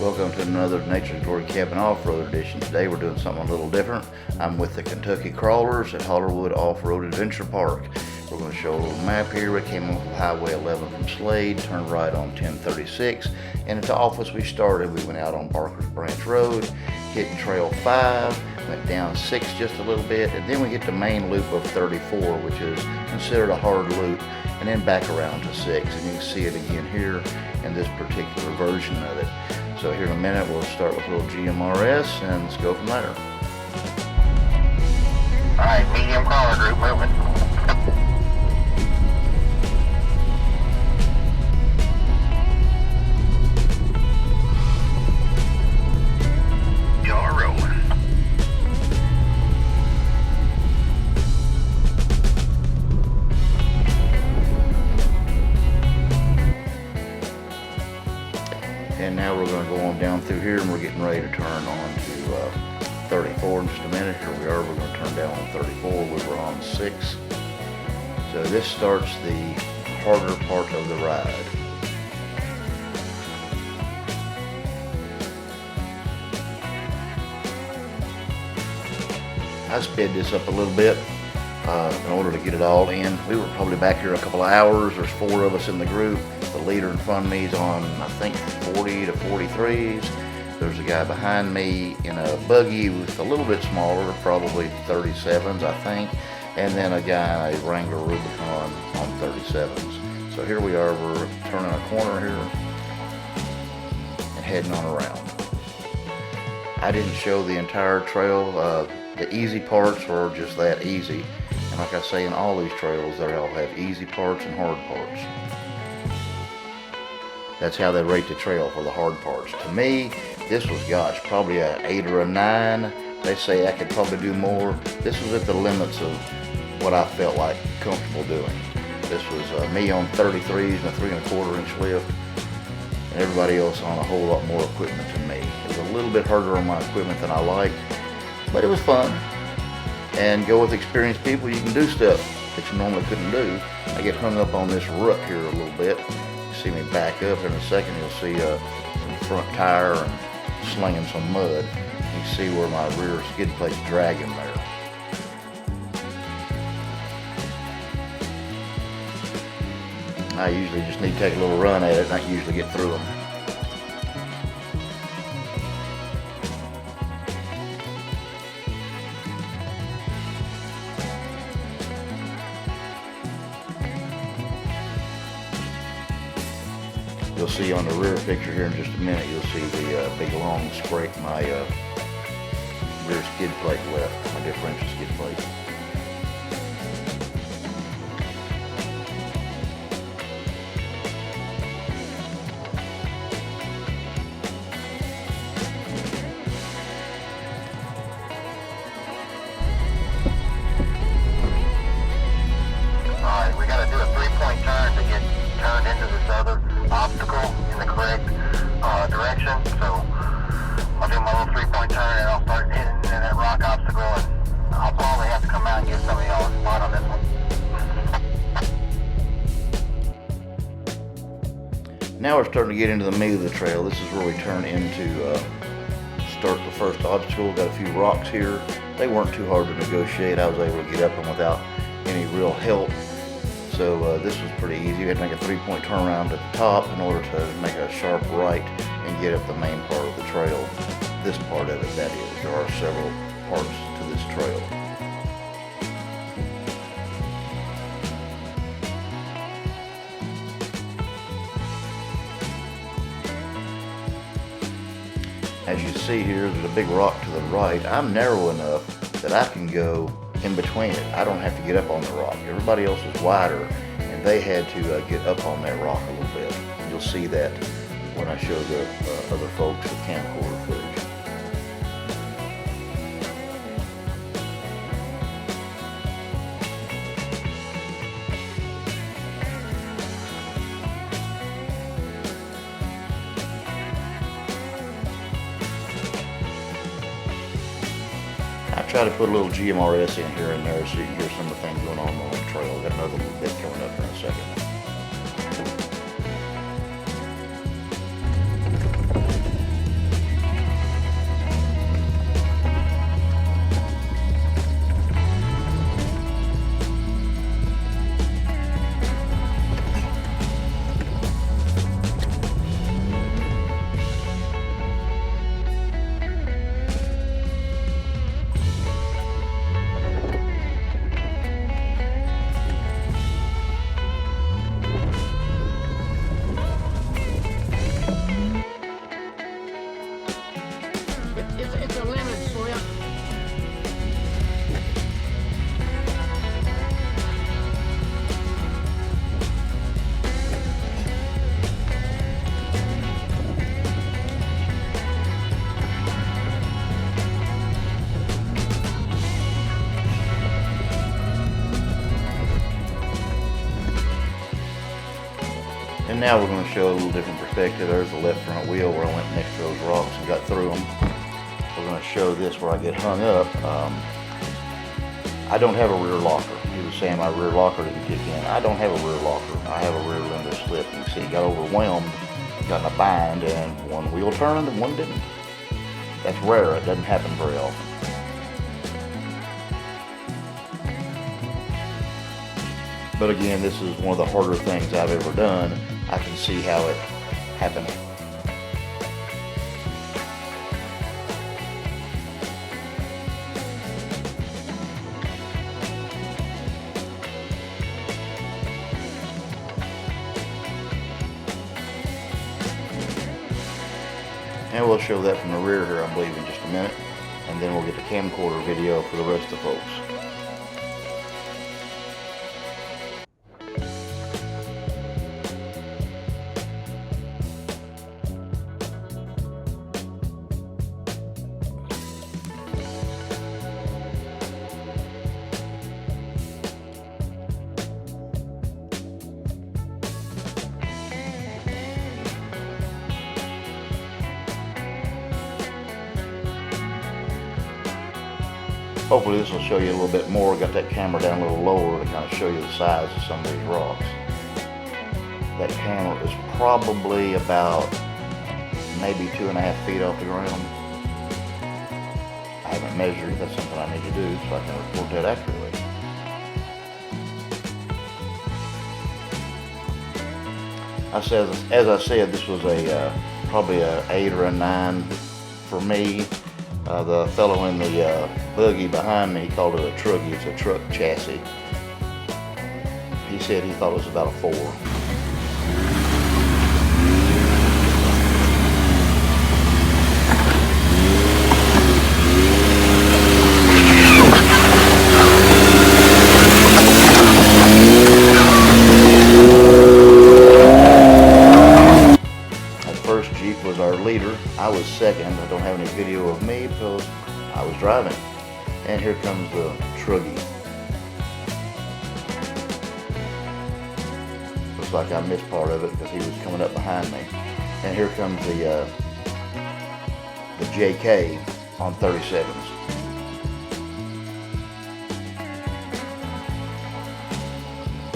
Welcome to another Nature's Glory Cabin Off-Road edition. Today we're doing something a little different. I'm with the Kentucky Krawlers at Hollerwood Off-Road Adventure Park. We're going to show a little map here. We came off of Highway 11 from Slade, turned right on 1036, and at the office we started, we went out on Barker's Branch Road, hit Trail 5, went down 6 just a little bit, and then we hit the main loop of 34, which is considered a hard loop, and then back around to 6, and you can see it again here in this particular version of it. So here in a minute we'll start with a little GMRS and let's go from there. Alright, medium crawler group moving. You're rolling. And now we're going to go on down through here and we're getting ready to turn on to 34 in just a minute. Here we are, we're going to turn down on 34, we were on 6. So this starts the harder part of the ride. I sped this up a little bit in order to get it all in. We were probably back here a couple of hours. There's 4 of us in the group. The leader in front of me is on, I think, 40 to 43s. There's a guy behind me in a buggy with a little bit smaller, probably 37s, I think. And then a guy in a Wrangler Rubicon on 37s. So here we are, we're turning a corner here and heading on around. I didn't show the entire trail. The easy parts were just that easy. And like I say, in all these trails, they all have easy parts and hard parts. That's how they rate the trail for the hard parts. To me, this was, gosh, probably an 8 or a 9. They say I could probably do more. This was at the limits of what I felt like comfortable doing. This was me on 33s and a 3 1/4 inch lift, and everybody else on a whole lot more equipment than me. It was a little bit harder on my equipment than I liked, but it was fun. And go with experienced people, you can do stuff that you normally couldn't do. I get hung up on this rut here a little bit. See me back up in a second, you'll see some front tire and slinging some mud. You can see where my rear skid plate's dragging there. I usually just need to take a little run at it and I can usually get through them. You'll see on the rear picture here in just a minute, you'll see the big long scrape my rear skid plate left, my differential skid plate. Alright, we gotta do a 3-point turn to get turned into this other obstacle in the correct direction. So I'll do my little 3-point turn and I'll start hitting in that rock obstacle, and I'll probably have to come out and get some of y'all's spot on this one. Now we're starting to get into the meat of the trail. This is where we turn into start the first obstacle. Got a few rocks here. They weren't too hard to negotiate. I was able to get up them without any real help. So this was pretty easy. We had to make a 3-point turnaround at the top in order to make a sharp right and get up the main part of the trail. This part of it, that is. There are several parts to this trail. As you see here, there's a big rock to the right. I'm narrow enough that I can go in between it. I don't have to get up on the rock. Everybody else was wider and they had to get up on that rock a little bit. You'll see that when I show the other folks the camcorder footage. I try to put a little GMRS in here and there so you can hear some of the things going on the trail. Got another little bit coming up in a second. And now we're going to show a little different perspective. There's the left front wheel where I went next to those rocks and got through them. We're going to show this where I get hung up. I don't have a rear locker. He was saying my rear locker didn't kick in. I don't have a rear locker. I have a rear lender slip. You can see he got overwhelmed, got in a bind, and one wheel turned and one didn't. That's rare. It doesn't happen very often. But again, this is one of the harder things I've ever done. I can see how it happened. And we'll show that from the rear here, I believe, in just a minute. And then we'll get the camcorder video for the rest of the folks. Hopefully this will show you a little bit more. Got that camera down a little lower to kind of show you the size of some of these rocks. That camera is probably about maybe 2.5 feet off the ground. I haven't measured. That's something I need to do so I can report that accurately. As I said, this was probably an 8 or a 9 for me. The fellow in the buggy behind me, he called it a truggy. It's a truck chassis. He said he thought it was about a 4. I was second. I don't have any video of me because I was driving. And here comes the truggy. Looks like I missed part of it because he was coming up behind me. And here comes the JK on 37s.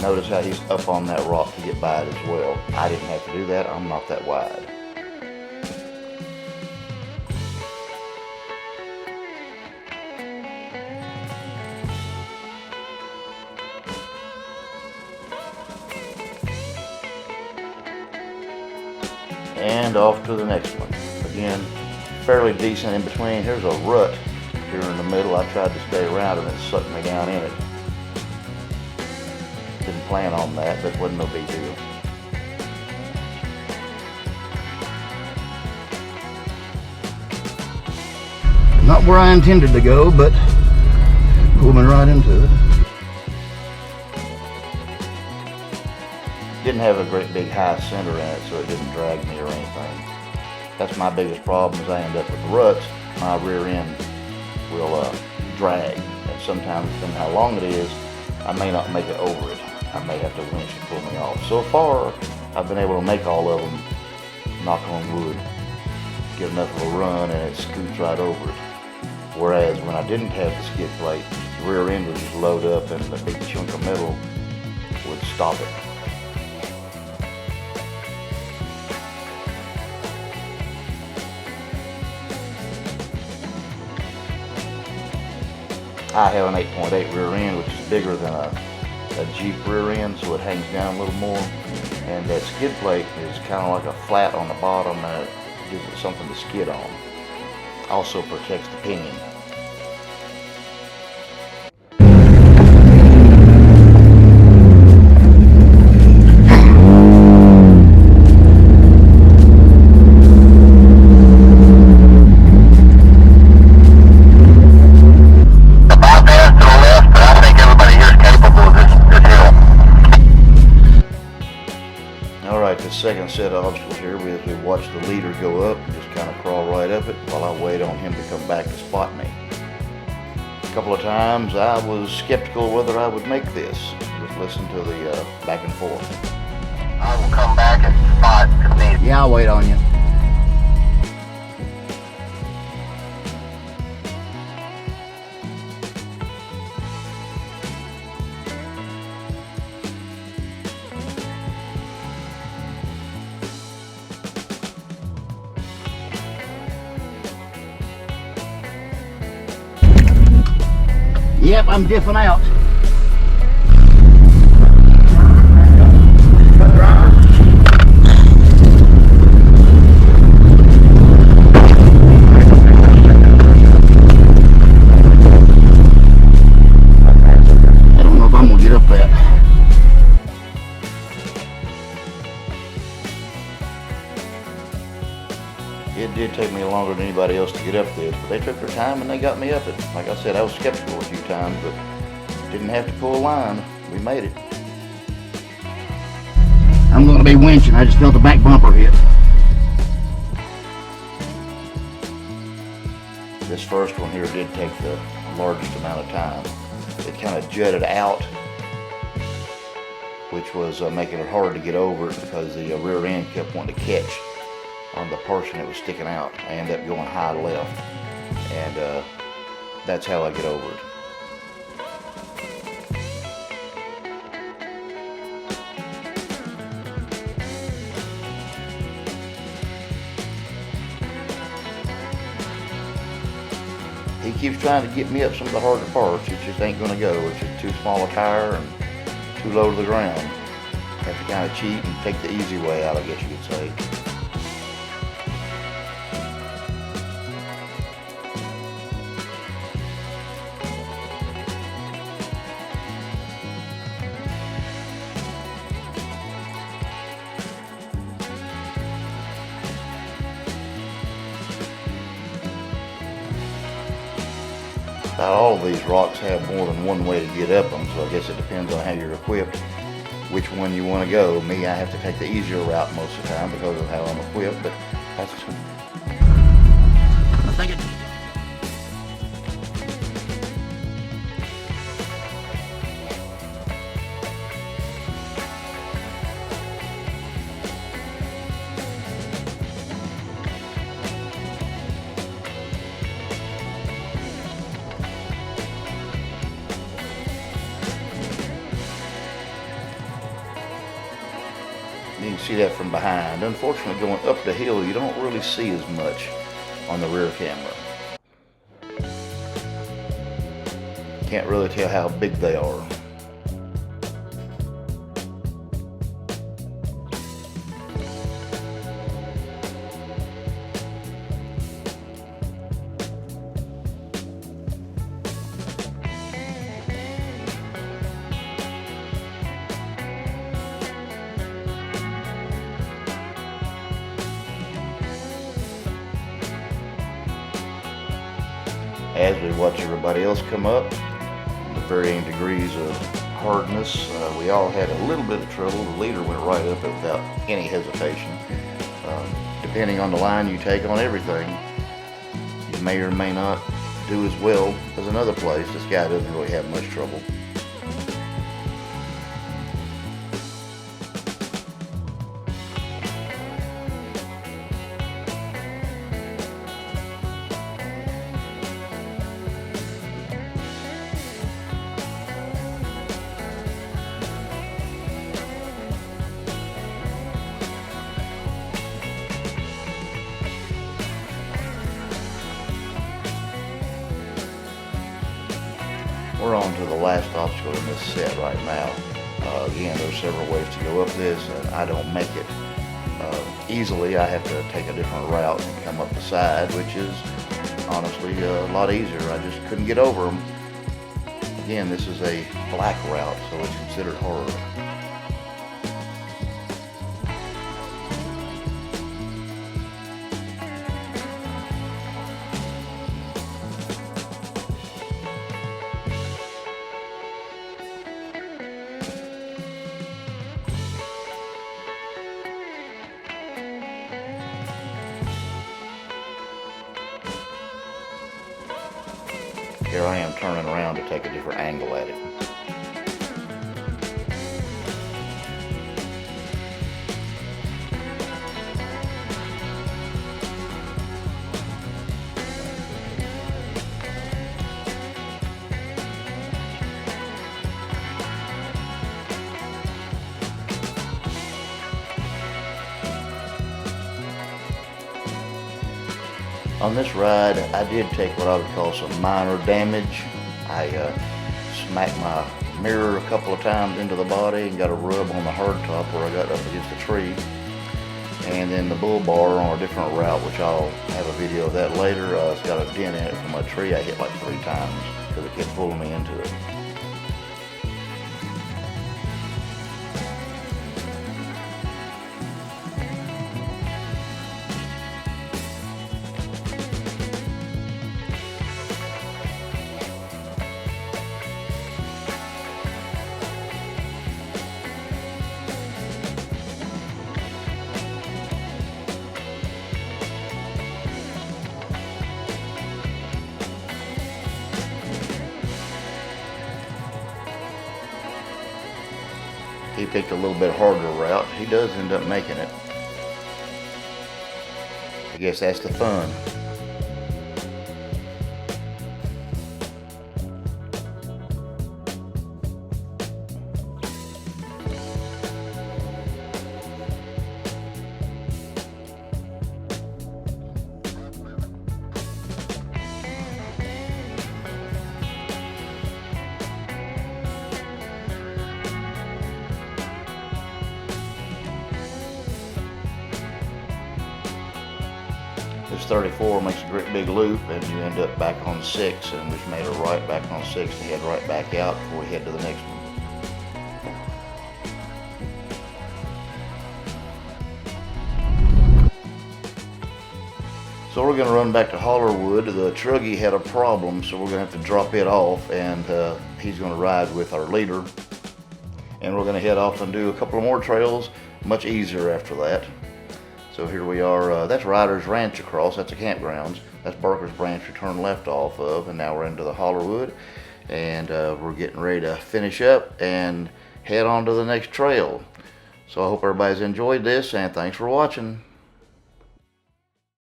Notice how he's up on that rock to get by it as well. I didn't have to do that. I'm not that wide. And off to the next one. Again, fairly decent in between. Here's a rut here in the middle. I tried to stay around and it sucked me down in it. Didn't plan on that, but wasn't no big deal. Not where I intended to go, but pulled me right into it. Didn't have a great big high center in it, so it didn't drag me or anything. That's my biggest problem, is I end up with ruts. My rear end will drag, and sometimes, depending how long it is, I may not make it over it. I may have to winch to pull me off. So far, I've been able to make all of them, knock on wood, get enough of a run, and it scoots right over it. Whereas when I didn't have the skid plate, the rear end would just load up and the big chunk of metal would stop it. I have an 8.8 rear end, which is bigger than a Jeep rear end, so it hangs down a little more. And that skid plate is kind of like a flat on the bottom, and it gives it something to skid on. Also protects the pinion. Second set of obstacles here as we watch the leader go up and just kind of crawl right up it while I wait on him to come back to spot me. A couple of times I was skeptical whether I would make this. Just listen to the back and forth. I will come back and spot if needed. Yeah, I'll wait on you. Yep, I'm diffing out. I don't know if I'm gonna get up that. It did take me longer than anybody else to get up this, but they took their time and they got me up it. Like I said, I was skeptical a few times, but didn't have to pull a line. We made it. I'm gonna be winching. I just felt the back bumper hit. This first one here did take the largest amount of time. It kind of jutted out, which was making it hard to get over it because the rear end kept wanting to catch on the portion that was sticking out. I ended up going high left, and that's how I get over it. He keeps trying to get me up some of the harder parts. It just ain't gonna go. It's just too small a tire and too low to the ground. Have to kind of cheat and take the easy way out, I guess you could say. About all of these rocks have more than one way to get up them, so I guess it depends on how you're equipped, which one you want to go. Me, I have to take the easier route most of the time because of how I'm equipped, but that's I think it. You can see that from behind. Unfortunately, going up the hill, you don't really see as much on the rear camera. Can't really tell how big they are. As we watch everybody else come up, the varying degrees of hardness, we all had a little bit of trouble. The leader went right up it without any hesitation. Depending on the line you take on everything, you may or may not do as well as another place. This guy doesn't really have much trouble. We're on to the last obstacle in this set right now. Again, there's several ways to go up this, and I don't make it easily. I have to take a different route and come up the side, which is honestly a lot easier. I just couldn't get over them. Again, this is a black route, so it's considered hard. Here I am turning around to take a different angle at it. On this ride, I did take what I would call some minor damage. I smacked my mirror a couple of times into the body and got a rub on the hardtop where I got up against a tree. And then the bull bar on a different route, which I'll have a video of that later, it's got a dent in it from a tree I hit like 3 times because it kept pulling me into it. He picked a little bit harder route. He does end up making it. I guess that's the fun. This 34 makes a great big loop and you end up back on 6, and we've made a right back on 6 and head right back out before we head to the next one. So we're going to run back to Hollerwood. The truggy had a problem, so we're going to have to drop it off, and he's going to ride with our leader. And we're going to head off and do a couple of more trails, much easier after that. So here we are, that's Ryder's Ranch across, that's the campgrounds. That's Barker's Branch we turned left off of, and now we're into the Hollerwood. And we're getting ready to finish up and head on to the next trail. So I hope everybody's enjoyed this, and thanks for watching.